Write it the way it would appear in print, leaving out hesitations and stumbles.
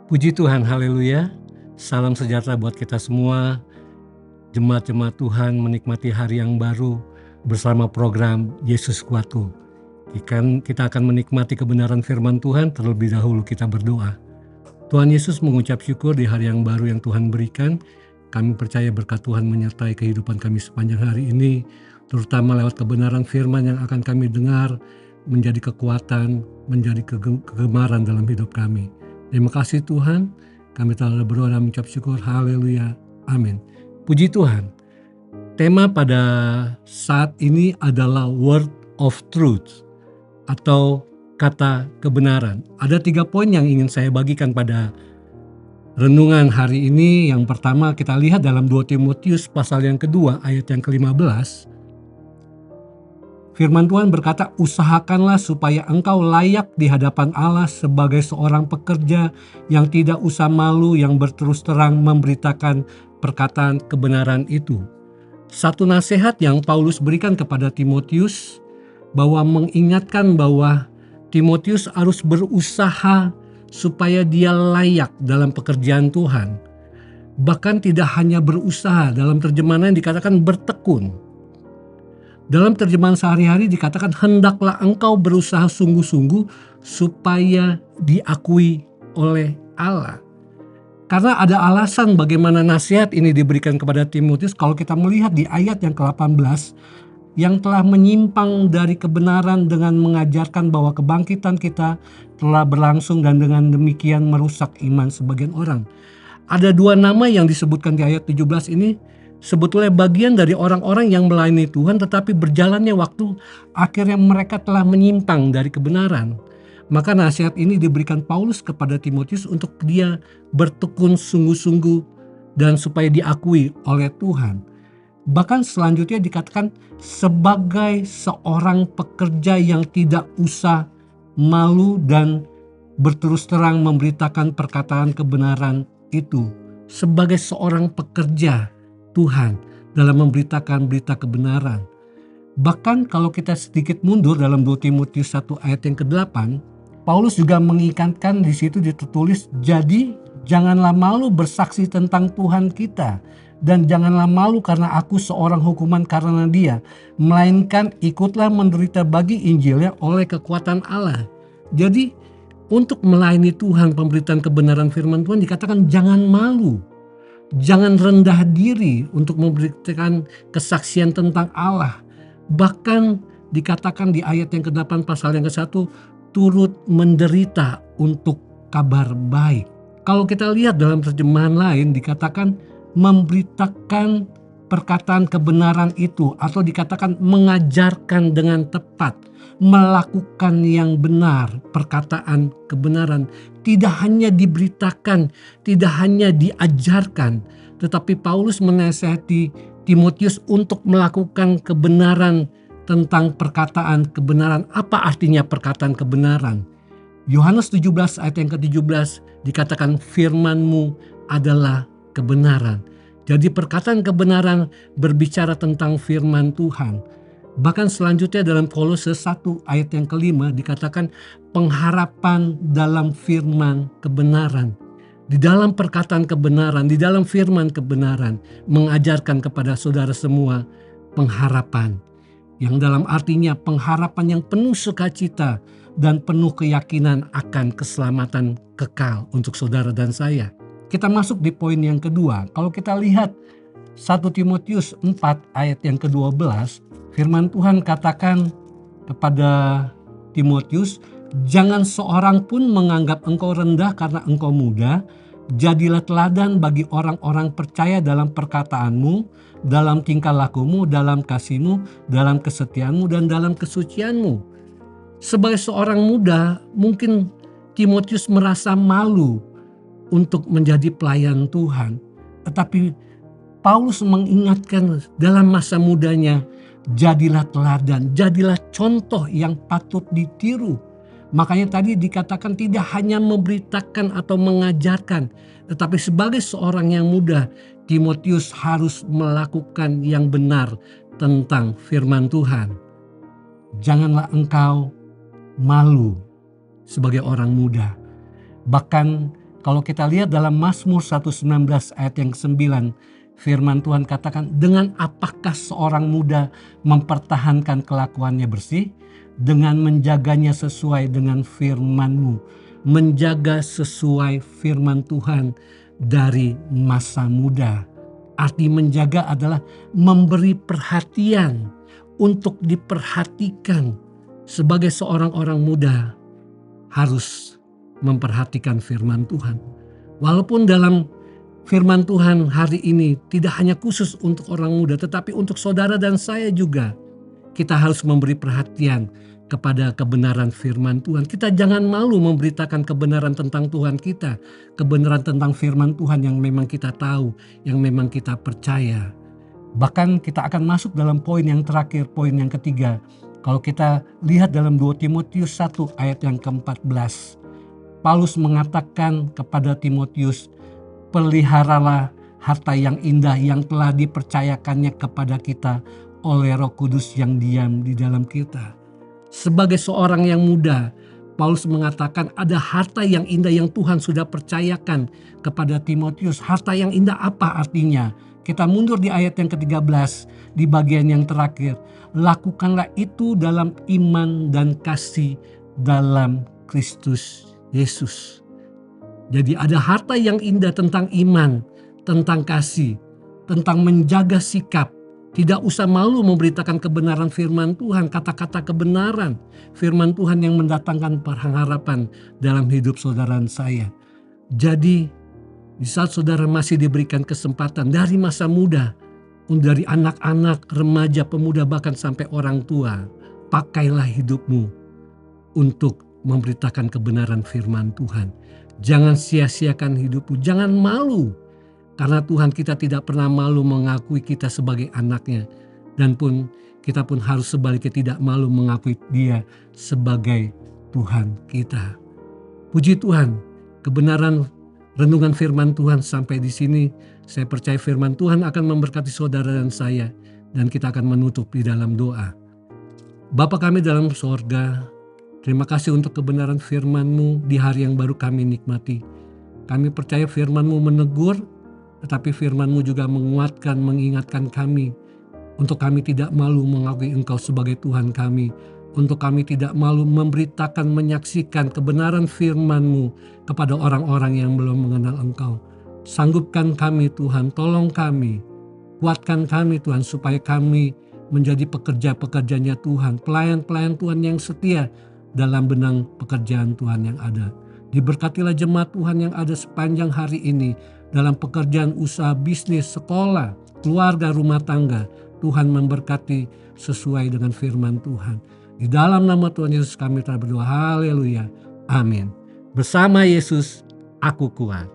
Puji Tuhan, haleluya. Salam sejahtera buat kita semua. Jemaat-jemaat Tuhan menikmati hari yang baru bersama program Yesus Kuatku. Kita akan menikmati kebenaran firman Tuhan, terlebih dahulu kita berdoa. Tuhan Yesus, mengucap syukur di hari yang baru yang Tuhan berikan. Kami percaya berkat Tuhan menyertai kehidupan kami sepanjang hari ini, terutama lewat kebenaran firman yang akan kami dengar, menjadi kekuatan, menjadi kegemaran dalam hidup kami. Terima kasih Tuhan, kami telah berdoa dan mengucap syukur, haleluya, amin. Puji Tuhan. Tema pada saat ini adalah word of truth atau kata kebenaran. Ada 3 poin yang ingin saya bagikan pada renungan hari ini. Yang pertama kita lihat dalam 2 Timotius pasal yang kedua ayat yang ke-15. Firman Tuhan berkata, usahakanlah supaya engkau layak di hadapan Allah sebagai seorang pekerja yang tidak usah malu, yang berterus terang memberitakan perkataan kebenaran itu. Satu nasihat yang Paulus berikan kepada Timotius, bahwa mengingatkan bahwa Timotius harus berusaha supaya dia layak dalam pekerjaan Tuhan. Bahkan tidak hanya berusaha, dalam terjemahan dikatakan bertekun. Dalam terjemahan sehari-hari dikatakan hendaklah engkau berusaha sungguh-sungguh supaya diakui oleh Allah. Karena ada alasan bagaimana nasihat ini diberikan kepada Timotius. Kalau kita melihat di ayat yang ke-18, yang telah menyimpang dari kebenaran dengan mengajarkan bahwa kebangkitan kita telah berlangsung dan dengan demikian merusak iman sebagian orang. Ada 2 nama yang disebutkan di ayat 17 ini, sebetulnya bagian dari orang-orang yang melayani Tuhan, tetapi berjalannya waktu akhirnya mereka telah menyimpang dari kebenaran. Maka nasihat ini diberikan Paulus kepada Timotius untuk dia bertekun sungguh-sungguh dan supaya diakui oleh Tuhan. Bahkan selanjutnya dikatakan sebagai seorang pekerja yang tidak usah malu dan berterus terang memberitakan perkataan kebenaran itu. Sebagai seorang pekerja Tuhan dalam memberitakan berita kebenaran. Bahkan kalau kita sedikit mundur dalam 2 Timotius 1 ayat yang ke-8, Paulus juga mengingatkan di situ ditulis, jadi janganlah malu bersaksi tentang Tuhan kita, dan janganlah malu karena aku seorang hukuman karena dia, melainkan ikutlah menderita bagi Injilnya oleh kekuatan Allah. Jadi untuk melayani Tuhan, pemberitaan kebenaran firman Tuhan dikatakan jangan malu. Jangan rendah diri untuk memberikan kesaksian tentang Allah. Bahkan dikatakan di ayat yang ke-8 pasal yang ke-1, turut menderita untuk kabar baik. Kalau kita lihat dalam terjemahan lain dikatakan memberitakan perkataan kebenaran itu, atau dikatakan mengajarkan dengan tepat, melakukan yang benar, perkataan kebenaran. Tidak hanya diberitakan, tidak hanya diajarkan, tetapi Paulus menasihati Timotius untuk melakukan kebenaran tentang perkataan kebenaran. Apa artinya perkataan kebenaran? Yohanes 17 ayat yang ke-17 dikatakan firman-Mu adalah kebenaran. Jadi perkataan kebenaran berbicara tentang firman Tuhan. Bahkan selanjutnya dalam Kolose 1 ayat yang ke-5 dikatakan pengharapan dalam firman kebenaran. Di dalam perkataan kebenaran, di dalam firman kebenaran, mengajarkan kepada saudara semua pengharapan. Yang dalam artinya pengharapan yang penuh sukacita dan penuh keyakinan akan keselamatan kekal untuk saudara dan saya. Kita masuk di poin yang kedua. Kalau kita lihat 1 Timotius 4 ayat yang ke-12, firman Tuhan katakan kepada Timotius, jangan seorang pun menganggap engkau rendah karena engkau muda. Jadilah teladan bagi orang-orang percaya dalam perkataanmu, dalam tingkah lakumu, dalam kasihmu, dalam kesetiaanmu, dan dalam kesucianmu. Sebagai seorang muda, mungkin Timotius merasa malu untuk menjadi pelayan Tuhan. Tetapi Paulus mengingatkan dalam masa mudanya, jadilah teladan, jadilah contoh yang patut ditiru. Makanya tadi dikatakan tidak hanya memberitakan atau mengajarkan, tetapi sebagai seorang yang muda, Timotius harus melakukan yang benar tentang firman Tuhan. Janganlah engkau malu sebagai orang muda. Bahkan Kalau kita lihat dalam Mazmur 119 ayat yang ke-9, firman Tuhan katakan, dengan apakah seorang muda mempertahankan kelakuannya bersih? Dengan menjaganya sesuai dengan firman-Mu. Menjaga sesuai firman Tuhan dari masa muda. Arti menjaga adalah memberi perhatian, untuk diperhatikan. Sebagai seorang orang muda harus memperhatikan firman Tuhan. Walaupun dalam firman Tuhan hari ini tidak hanya khusus untuk orang muda, tetapi untuk saudara dan saya juga. Kita harus memberi perhatian kepada kebenaran firman Tuhan. Kita jangan malu memberitakan kebenaran tentang Tuhan kita. Kebenaran tentang firman Tuhan yang memang kita tahu, yang memang kita percaya. Bahkan kita akan masuk dalam poin yang terakhir, poin yang ketiga. Kalau kita lihat dalam 2 Timotius 1 ayat yang ke-14. Paulus mengatakan kepada Timotius, peliharalah harta yang indah yang telah dipercayakannya kepada kita oleh Roh Kudus yang diam di dalam kita. Sebagai seorang yang muda, Paulus mengatakan ada harta yang indah yang Tuhan sudah percayakan kepada Timotius. Harta yang indah apa artinya? Kita mundur di ayat yang ke-13 di bagian yang terakhir. Lakukanlah itu dalam iman dan kasih dalam Kristus Yesus. Jadi ada harta yang indah tentang iman, tentang kasih, tentang menjaga sikap. Tidak usah malu memberitakan kebenaran firman Tuhan, kata-kata kebenaran firman Tuhan yang mendatangkan pengharapan dalam hidup saudara dan saya. Jadi di saat saudara masih diberikan kesempatan dari masa muda, dari anak-anak, remaja, pemuda, bahkan sampai orang tua, pakailah hidupmu untuk memberitakan kebenaran firman Tuhan. Jangan sia-siakan hidupmu, jangan malu. Karena Tuhan kita tidak pernah malu mengakui kita sebagai anaknya. Dan kita pun harus sebaliknya tidak malu mengakui Dia sebagai Tuhan kita. Puji Tuhan, kebenaran renungan firman Tuhan sampai di sini. Saya percaya firman Tuhan akan memberkati saudara dan saya. Dan kita akan menutup di dalam doa. Bapa kami dalam sorga, terima kasih untuk kebenaran firman-Mu di hari yang baru kami nikmati. Kami percaya firman-Mu menegur, tetapi firman-Mu juga menguatkan, mengingatkan kami. Untuk kami tidak malu mengakui Engkau sebagai Tuhan kami. Untuk kami tidak malu memberitakan, menyaksikan kebenaran firman-Mu kepada orang-orang yang belum mengenal Engkau. Sanggupkan kami Tuhan, tolong kami. Kuatkan kami Tuhan supaya kami menjadi pekerja-pekerjanya Tuhan. Pelayan-pelayan Tuhan yang setia dalam benang pekerjaan Tuhan yang ada. Diberkatilah jemaat Tuhan yang ada sepanjang hari ini. Dalam pekerjaan usaha, bisnis, sekolah, keluarga, rumah tangga. Tuhan memberkati sesuai dengan firman Tuhan. Di dalam nama Tuhan Yesus kami telah berdoa. Haleluya. Amin. Bersama Yesus, aku kuat.